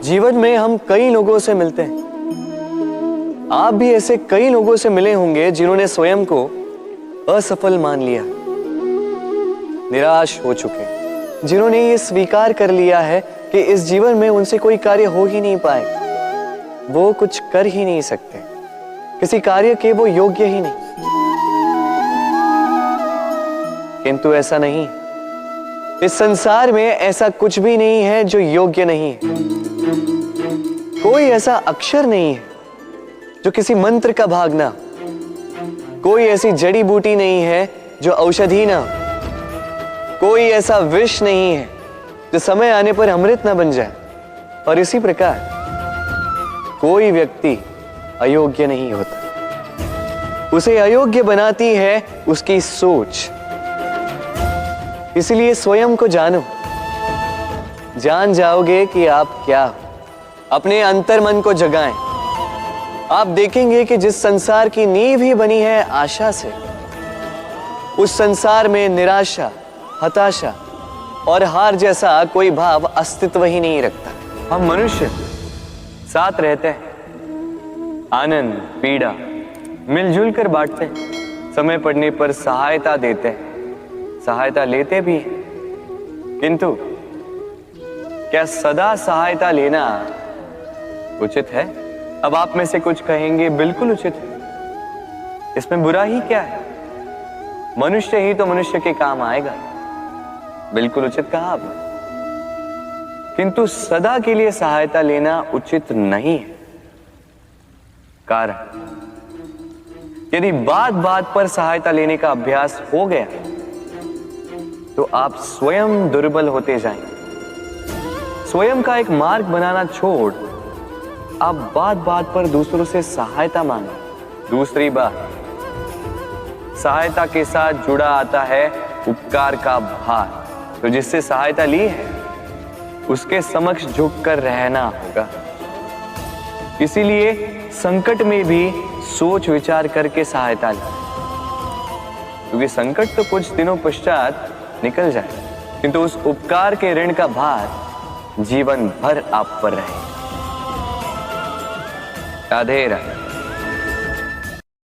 जीवन में हम कई लोगों से मिलते हैं। आप भी ऐसे कई लोगों से मिले होंगे जिन्होंने स्वयं को असफल मान लिया, निराश हो चुके, जिन्होंने ये स्वीकार कर लिया है कि इस जीवन में उनसे कोई कार्य हो ही नहीं पाएगा, वो कुछ कर ही नहीं सकते, किसी कार्य के वो योग्य ही नहीं। किंतु ऐसा नहीं, इस संसार में ऐसा कुछ भी नहीं है जो योग्य नहीं है। कोई ऐसा अक्षर नहीं है जो किसी मंत्र का भाग ना, कोई ऐसी जड़ी बूटी नहीं है जो औषधि ना, कोई ऐसा विष नहीं है जो समय आने पर अमृत ना बन जाए। और इसी प्रकार कोई व्यक्ति अयोग्य नहीं होता, उसे अयोग्य बनाती है उसकी सोच। इसलिए स्वयं को जानो, जान जाओगे कि आप क्या हो। अपने अंतर मन को जगाएं। आप देखेंगे कि जिस संसार की नींव ही बनी है आशा से, उस संसार में निराशा, हताशा और हार जैसा कोई भाव अस्तित्व ही नहीं रखता। हम मनुष्य साथ रहते हैं, आनंद पीड़ा मिलजुल कर बांटते हैं, समय पड़ने पर सहायता देते हैं, सहायता लेते भी हैं। किंतु क्या सदा सहायता लेना उचित है? अब आप में से कुछ कहेंगे बिल्कुल उचित है, इसमें बुरा ही क्या है, मनुष्य ही तो मनुष्य के काम आएगा। बिल्कुल उचित कहा आपने, किंतु सदा के लिए सहायता लेना उचित नहीं है। कारण, यदि बात बात पर सहायता लेने का अभ्यास हो गया तो आप स्वयं दुर्बल होते जाएंगे। स्वयं का एक मार्ग बनाना छोड़ आप बात बात पर दूसरों से सहायता मांगे। दूसरी बात, सहायता के साथ जुड़ा आता है उपकार का भार, तो जिससे सहायता ली है उसके समक्ष झुककर रहना होगा। इसीलिए संकट में भी सोच विचार करके सहायता ली, क्योंकि संकट तो कुछ दिनों पश्चात निकल जाए, किंतु उस उपकार के ऋण का भार जीवन भर आप पर रहे। राधे राधे।